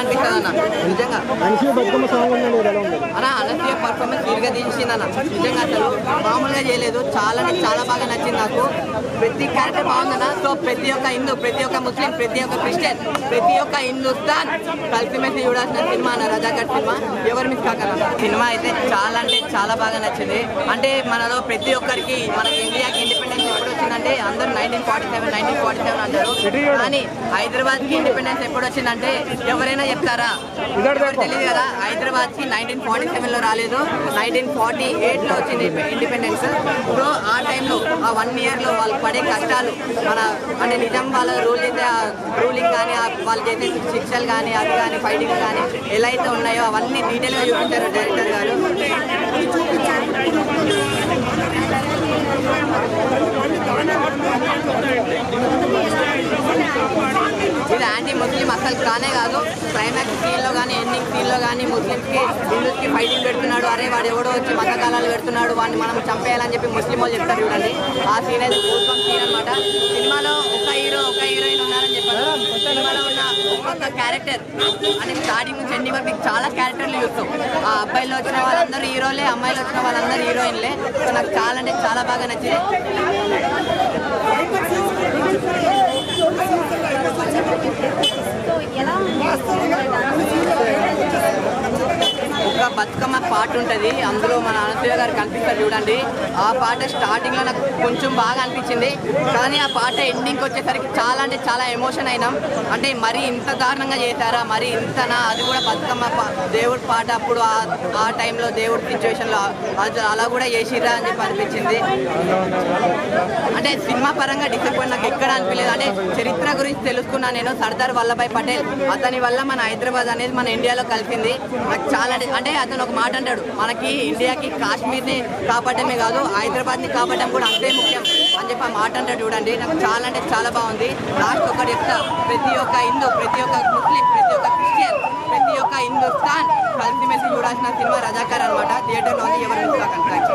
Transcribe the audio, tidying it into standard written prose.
అనిపిస్తుంది అన్న నిజంగా. అన్న అనసూయ పర్ఫార్మెన్స్ వీరుగా తీసింది అన్న నిజంగా, అసలు మామూలుగా చేయలేదు. చాలా చాలా బాగా నచ్చింది నాకు. ప్రతి క్యారెక్టర్ బాగుందన్న. సో ప్రతి ఒక్క హిందూ, ప్రతి ఒక్క ముస్లిం, ప్రతి ఒక్క క్రిస్టియన్, ప్రతి ఒక్క హిందుస్థాన్ కలిసిమెలిసి చూడాల్సిన సినిమా అన్న రజాకర్ సినిమా. ఎవరు మిస్ కాకరన్న. సినిమా అయితే చాలా అంటే చాలా బాగా నచ్చింది. అంటే మనలో ప్రతి ఒక్కరికి మనకి ఇండియాకి ఇండిపెండెన్స్ ఎప్పుడు వచ్చిందంటే అందరూ 1947 అంటారు, కానీ హైదరాబాద్కి ఇండిపెండెన్స్ ఎప్పుడు వచ్చిందంటే ఎవరైనా చెప్తారా? తెలియదు కదా. హైదరాబాద్కి 1947లో రాలేదు, 1948లో వచ్చింది ఇండిపెండెన్స్. సో ఆ టైంలో ఆ 1 yearలో వాళ్ళు పడే కష్టాలు, మన అంటే నిజాం వాళ్ళ రూల్ చేసే రూలింగ్ కానీ, వాళ్ళు చేసే శిక్షలు కానీ, అది కానీ, ఫైటింగ్ కానీ ఎలా అయితే ఉన్నాయో అవన్నీ డీటెయిల్గా చూపించారు డైరెక్టర్ గారు. ఇది యాంటీ ముస్లిం అసలు కానే కాదు. క్లైమాక్స్ సీన్లో కానీ, ఎండింగ్ సీన్లో కానీ ముస్లింస్కి హిందూస్కి ఫైటింగ్ పెడుతున్నాడు. అరే వాడు ఎవడో వచ్చి మతకాలాలు పెడుతున్నాడు, వాడిని మనం చంపేయాలని చెప్పి ముస్లిం వాళ్ళు చెప్తారు చూడండి. ఆ సీన్ అయితే గూస్బంప్స్ సీన్ అనమాట. సినిమాలో ఒక హీరో ఒక హీరోయిన్ ఉన్నారని చెప్పారు. సినిమాలో ఉన్న ఒక్కొక్క క్యారెక్టర్ అంటే స్టార్టింగ్ నుంచి ఎండింగ్ వరకు చాలా క్యారెక్టర్లు చూస్తాం. ఆ అబ్బాయిలో వచ్చిన వాళ్ళందరూ హీరోలే, అమ్మాయిలో వచ్చిన వాళ్ళందరూ హీరోయిన్లే. సో నాకు చాలా అంటే చాలా బాగా నచ్చింది. ఒక బతుకమ్మ పాట ఉంటుంది, అందులో మన అనసూయ గారు కనిపిస్తారు చూడండి. ఆ పాట స్టార్టింగ్లో నాకు కొంచెం బాగా అనిపించింది, కానీ ఆ పాట ఎండింగ్కి వచ్చేసరికి చాలా అంటే చాలా ఎమోషన్ అయినాం. అంటే మరీ ఇంత దారుణంగా చేశారా, మరి ఇంతనా? అది కూడా బతుకమ్మ దేవుడి పాట అప్పుడు ఆ టైంలో దేవుడి సిచ్యువేషన్లో అలా కూడా చేసిరా అని చెప్పి అనిపించింది. అంటే సినిమా పరంగా డిసప్పాయింట్ నాకు ఎక్కడ అనిపించలేదు. అంటే చరిత్ర గురించి తెలుసుకున్నా నేను. సర్దార్ వల్లభాయ్ పటేల్, అతని వల్ల మన హైదరాబాద్ అనేది మన ఇండియాలో కలిసింది. నాకు చాలా అంటే అతను ఒక మాట అంటాడు, మనకి ఇండియాకి కాశ్మీర్ని కాపాడమే కాదు హైదరాబాద్ని కాపాడడం కూడా అంతే ముఖ్యం అని చెప్పి ఆ మాట అంటాడు చూడండి. నాకు చాలా అంటే చాలా బాగుంది. లాస్ట్ ఒకటి చెప్తా, ప్రతి ఒక్క హిందూ, ప్రతి ఒక్క ముస్లిం, ప్రతి ఒక్క క్రిస్టియన్, ప్రతి ఒక్క హిందుస్థాన్ కలిసిమెలిసి చూడాల్సిన సినిమా రజాకర్ అనమాట. థియేటర్లో ఎవరు